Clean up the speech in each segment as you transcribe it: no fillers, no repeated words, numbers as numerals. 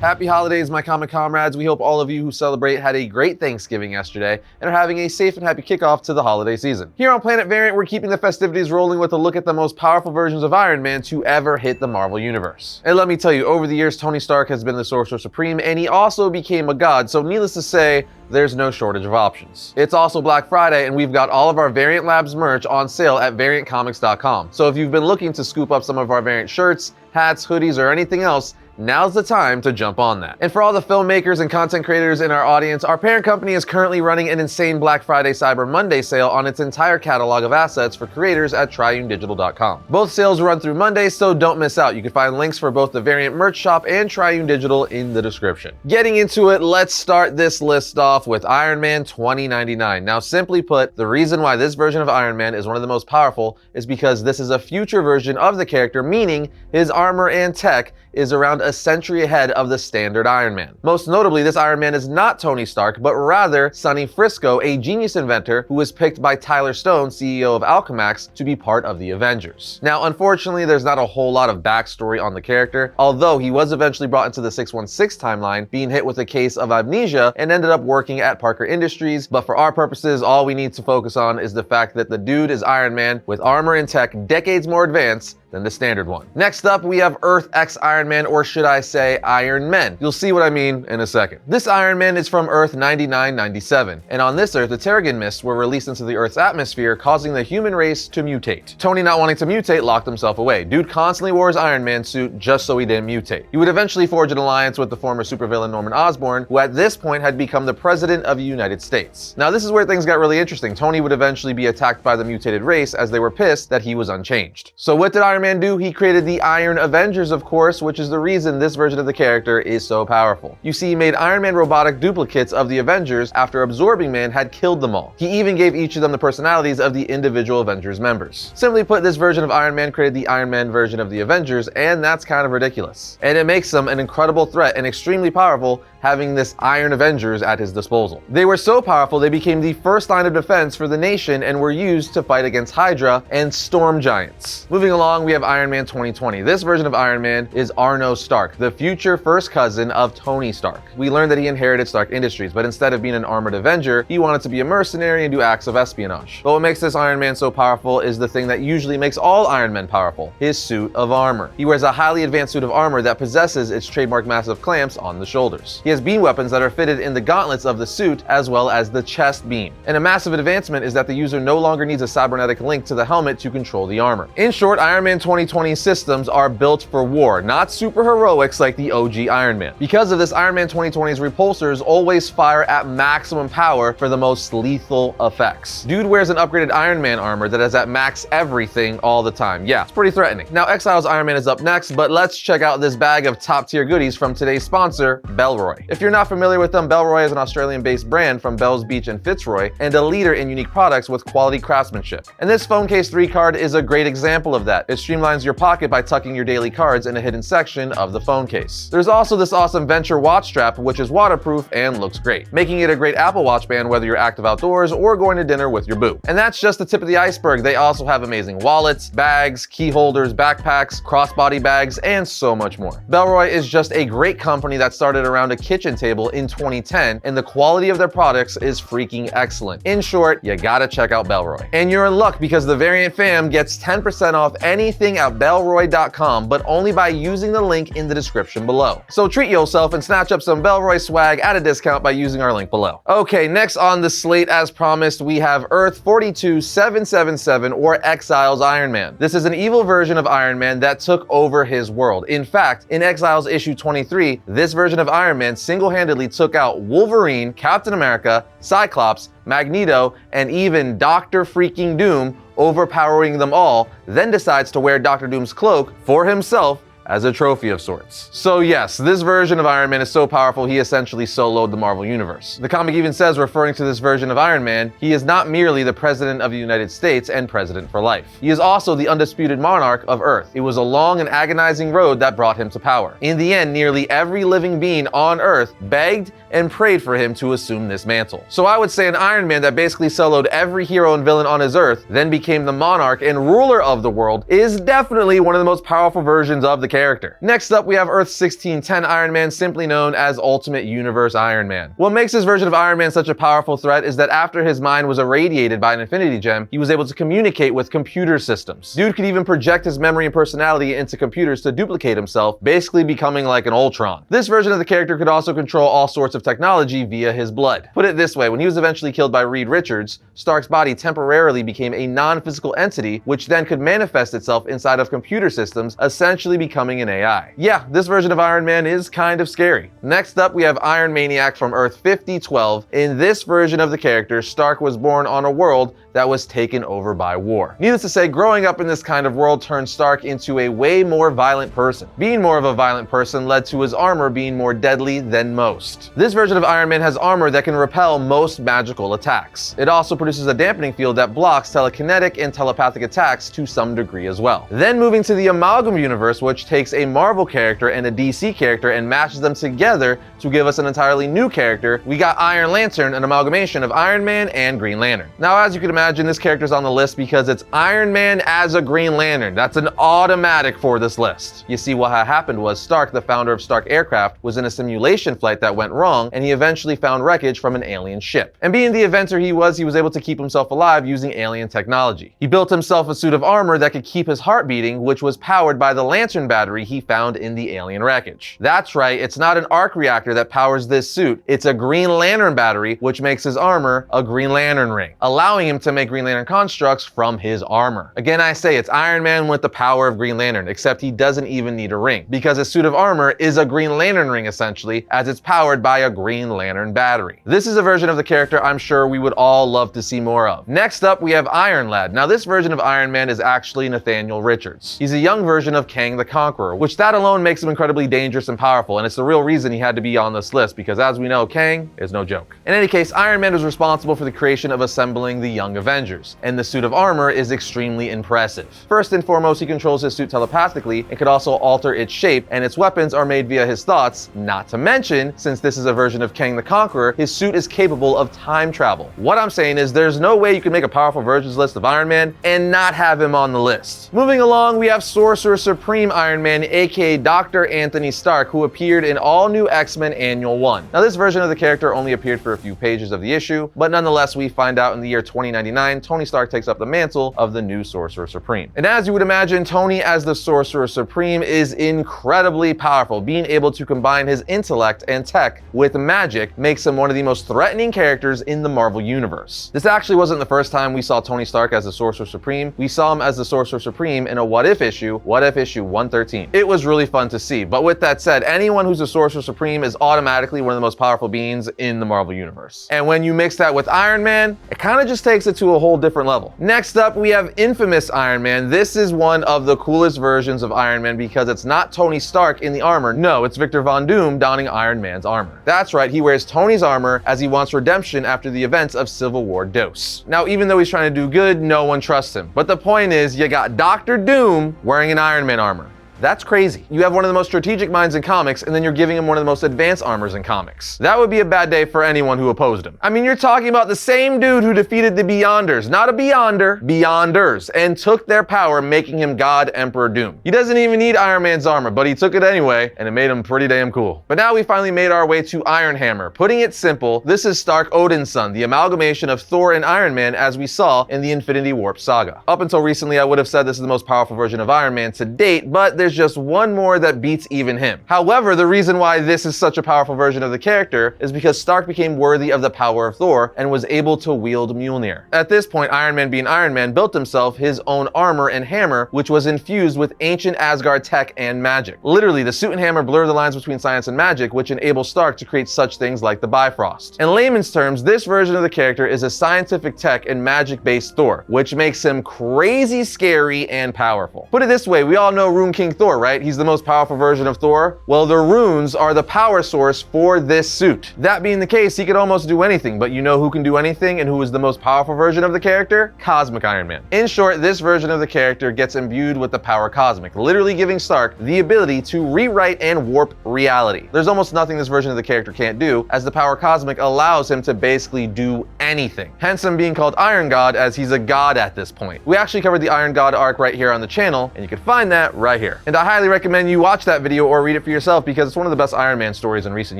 Happy holidays, my comic comrades. We hope all of you who celebrate had a great Thanksgiving yesterday and are having a safe and happy kickoff to the holiday season. Here on Planet Variant, we're keeping the festivities rolling with a look at the most powerful versions of Iron Man to ever hit the Marvel Universe. And let me tell you, over the years, Tony Stark has been the Sorcerer Supreme, and he also became a god, so needless to say, there's no shortage of options. It's also Black Friday, and we've got all of our Variant Labs merch on sale at variantcomics.com. So if you've been looking to scoop up some of our Variant shirts, hats, hoodies, or anything else, now's the time to jump on that. And for all the filmmakers and content creators in our audience, our parent company is currently running an insane Black Friday Cyber Monday sale on its entire catalog of assets for creators at triunedigital.com. Both sales run through Monday, so don't miss out. You can find links for both the Variant merch shop and Triune Digital in the description. Getting into it, let's start this list off with Iron Man 2099. Now, simply put, the reason why this version of Iron Man is one of the most powerful is because this is a future version of the character, meaning his armor and tech is around a century ahead of the standard Iron Man. Most notably, this Iron Man is not Tony Stark, but rather Sonny Frisco, a genius inventor who was picked by Tyler Stone, CEO of Alchemax, to be part of the Avengers. Now, unfortunately, there's not a whole lot of backstory on the character, although he was eventually brought into the 616 timeline, being hit with a case of amnesia and ended up working at Parker Industries. But for our purposes, all we need to focus on is the fact that the dude is Iron Man with armor and tech decades more advanced than the standard one. Next up, we have Earth X Iron Man, or should I say Iron Men. You'll see what I mean in a second. This Iron Man is from Earth 9997, and on this Earth, the Terrigen mists were released into the Earth's atmosphere, causing the human race to mutate. Tony, not wanting to mutate, locked himself away. Dude constantly wore his Iron Man suit just so he didn't mutate. He would eventually forge an alliance with the former supervillain Norman Osborn, who at this point had become the President of the United States. Now, this is where things got really interesting. Tony would eventually be attacked by the mutated race as they were pissed that he was unchanged. So what did Iron Man do? He created the Iron Avengers, of course, which is the reason this version of the character is so powerful. You see, he made Iron Man robotic duplicates of the Avengers after Absorbing Man had killed them all. He even gave each of them the personalities of the individual Avengers members. Simply put, this version of Iron Man created the Iron Man version of the Avengers, and that's kind of ridiculous. And it makes him an incredible threat and extremely powerful, having this Iron Avengers at his disposal. They were so powerful, they became the first line of defense for the nation and were used to fight against Hydra and Storm Giants. Moving along, we have Iron Man 2020. This version of Iron Man is Arno Stark, the future first cousin of Tony Stark. We learned that he inherited Stark Industries, but instead of being an armored Avenger, he wanted to be a mercenary and do acts of espionage. But what makes this Iron Man so powerful is the thing that usually makes all Iron Men powerful: his suit of armor. He wears a highly advanced suit of armor that possesses its trademark massive clamps on the shoulders. He has beam weapons that are fitted in the gauntlets of the suit, as well as the chest beam. And a massive advancement is that the user no longer needs a cybernetic link to the helmet to control the armor. In short, Iron Man 2020 systems are built for war, not super heroics like the OG Iron Man. Because of this, Iron Man 2020's repulsors always fire at maximum power for the most lethal effects. Dude wears an upgraded Iron Man armor that is at max everything all the time. Yeah, it's pretty threatening. Now, Exiles Iron Man is up next, but let's check out this bag of top tier goodies from today's sponsor, Belroy. If you're not familiar with them, Belroy is an Australian-based brand from Bells Beach and Fitzroy, and a leader in unique products with quality craftsmanship. And this Phone Case 3 card is a great example of that. It streamlines your pocket by tucking your daily cards in a hidden section of the phone case. There's also this awesome Venture watch strap, which is waterproof and looks great, making it a great Apple Watch band whether you're active outdoors or going to dinner with your boo. And that's just the tip of the iceberg. They also have amazing wallets, bags, key holders, backpacks, crossbody bags, and so much more. Belroy is just a great company that started around a kitchen table in 2010, and the quality of their products is freaking excellent. In short, you gotta check out Belroy. And you're in luck because the Variant fam gets 10% off anything at Belroy.com, but only by using the link in the description below. So treat yourself and snatch up some Belroy swag at a discount by using our link below. Okay, next on the slate, as promised, we have Earth 42777, or Exiles Iron Man. This is an evil version of Iron Man that took over his world. In fact, in Exiles issue 23, this version of Iron Man single-handedly took out Wolverine, Captain America, Cyclops, Magneto, and even Dr. Freaking Doom, overpowering them all, then decides to wear Dr. Doom's cloak for himself as a trophy of sorts. So yes, this version of Iron Man is so powerful he essentially soloed the Marvel Universe. The comic even says, referring to this version of Iron Man, he is not merely the President of the United States and President for life. He is also the undisputed monarch of Earth. It was a long and agonizing road that brought him to power. In the end, nearly every living being on Earth begged and prayed for him to assume this mantle. So I would say an Iron Man that basically soloed every hero and villain on his Earth, then became the monarch and ruler of the world, is definitely one of the most powerful versions of the character. Next up, we have Earth 1610 Iron Man, simply known as Ultimate Universe Iron Man. What makes this version of Iron Man such a powerful threat is that after his mind was irradiated by an Infinity Gem, he was able to communicate with computer systems. Dude could even project his memory and personality into computers to duplicate himself, basically becoming like an Ultron. This version of the character could also control all sorts of technology via his blood. Put it this way, when he was eventually killed by Reed Richards, Stark's body temporarily became a non-physical entity, which then could manifest itself inside of computer systems, essentially becoming an AI. Yeah, this version of Iron Man is kind of scary. Next up, we have Iron Maniac from Earth 5012. In this version of the character, Stark was born on a world that was taken over by war. Needless to say, growing up in this kind of world turned Stark into a way more violent person. Being more of a violent person led to his armor being more deadly than most. This version of Iron Man has armor that can repel most magical attacks. It also produces a dampening field that blocks telekinetic and telepathic attacks to some degree as well. Then moving to the Amalgam universe, which takes a Marvel character and a DC character and matches them together to give us an entirely new character, we got Iron Lantern, an amalgamation of Iron Man and Green Lantern. Now, as you can imagine, this character's on the list because it's Iron Man as a Green Lantern. That's an automatic for this list. You see, what had happened was Stark, the founder of Stark Aircraft, was in a simulation flight that went wrong, and he eventually found wreckage from an alien ship. And being the inventor he was able to keep himself alive using alien technology. He built himself a suit of armor that could keep his heart beating, which was powered by the lantern battery he found in the alien wreckage. That's right, it's not an arc reactor that powers this suit, it's a Green Lantern battery, which makes his armor a Green Lantern ring, allowing him to make Green Lantern constructs from his armor. Again, I say it's Iron Man with the power of Green Lantern, except he doesn't even need a ring, because his suit of armor is a Green Lantern ring essentially, as it's powered by a Green Lantern battery. This is a version of the character I'm sure we would all love to see more of. Next up, we have Iron Lad. Now, this version of Iron Man is actually Nathaniel Richards. He's a young version of Kang the Conqueror, which that alone makes him incredibly dangerous and powerful, and it's the real reason he had to be on this list, because as we know, Kang is no joke. In any case, Iron Man was responsible for the creation of assembling the Young Avengers, and the suit of armor is extremely impressive. First and foremost, he controls his suit telepathically and could also alter its shape, and its weapons are made via his thoughts. Not to mention, since this is a version of Kang the Conqueror, his suit is capable of time travel. What I'm saying is there's no way you can make a powerful versions list of Iron Man and not have him on the list. Moving along, we have Sorcerer Supreme Iron Man, aka Dr. Anthony Stark, who appeared in All New X-Men Annual 1. Now, this version of the character only appeared for a few pages of the issue, but nonetheless, we find out in the year 2099, Tony Stark takes up the mantle of the new Sorcerer Supreme. And as you would imagine, Tony as the Sorcerer Supreme is incredibly powerful. Being able to combine his intellect and tech with magic makes him one of the most threatening characters in the Marvel Universe. This actually wasn't the first time we saw Tony Stark as the Sorcerer Supreme. We saw him as the Sorcerer Supreme in a What If issue 113. It was really fun to see, but with that said, anyone who's a Sorcerer Supreme is automatically one of the most powerful beings in the Marvel Universe. And when you mix that with Iron Man, it kind of just takes it to a whole different level. Next up, we have Infamous Iron Man. This is one of the coolest versions of Iron Man because it's not Tony Stark in the armor. No, it's Victor Von Doom donning Iron Man's armor. That's right, he wears Tony's armor as he wants redemption after the events of Civil War DOS. Now, even though he's trying to do good, no one trusts him. But the point is, you got Dr. Doom wearing an Iron Man armor. That's crazy. You have one of the most strategic minds in comics, and then you're giving him one of the most advanced armors in comics. That would be a bad day for anyone who opposed him. I mean, you're talking about the same dude who defeated the Beyonders, not a Beyonder, Beyonders, and took their power, making him God Emperor Doom. He doesn't even need Iron Man's armor, but he took it anyway, and it made him pretty damn cool. But now we finally made our way to Iron Hammer. Putting it simple, this is Stark Odin's son, the amalgamation of Thor and Iron Man as we saw in the Infinity Warp saga. Up until recently, I would have said this is the most powerful version of Iron Man to date, but there's just one more that beats even him. However, the reason why this is such a powerful version of the character is because Stark became worthy of the power of Thor and was able to wield Mjolnir. At this point, Iron Man being Iron Man built himself his own armor and hammer, which was infused with ancient Asgard tech and magic. Literally, the suit and hammer blur the lines between science and magic, which enables Stark to create such things like the Bifrost. In layman's terms, this version of the character is a scientific tech and magic-based Thor, which makes him crazy scary and powerful. Put it this way, we all know Rune King Thor, right? He's the most powerful version of Thor. Well, the runes are the power source for this suit. That being the case, he could almost do anything, but you know who can do anything and who is the most powerful version of the character? Cosmic Iron Man. In short, this version of the character gets imbued with the power cosmic, literally giving Stark the ability to rewrite and warp reality. There's almost nothing this version of the character can't do, as the power cosmic allows him to basically do anything. Hence him being called Iron God, as he's a god at this point. We actually covered the Iron God arc right here on the channel, and you can find that right here. And I highly recommend you watch that video or read it for yourself because it's one of the best Iron Man stories in recent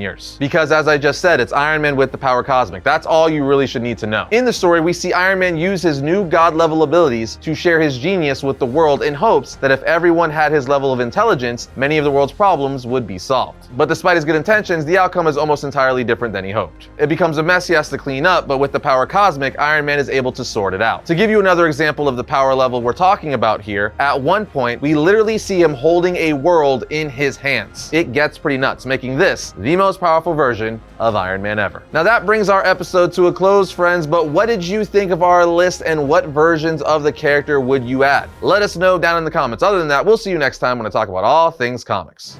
years. Because as I just said, it's Iron Man with the power cosmic. That's all you really should need to know. In the story, we see Iron Man use his new god-level abilities to share his genius with the world in hopes that if everyone had his level of intelligence, many of the world's problems would be solved. But despite his good intentions, the outcome is almost entirely different than he hoped. It becomes a mess he has to clean up, but with the power cosmic, Iron Man is able to sort it out. To give you another example of the power level we're talking about here, at one point, we literally see him holding a world in his hands. It gets pretty nuts, making this the most powerful version of Iron Man ever. Now that brings our episode to a close, friends, but what did you think of our list and what versions of the character would you add? Let us know down in the comments. Other than that, we'll see you next time when I talk about all things comics.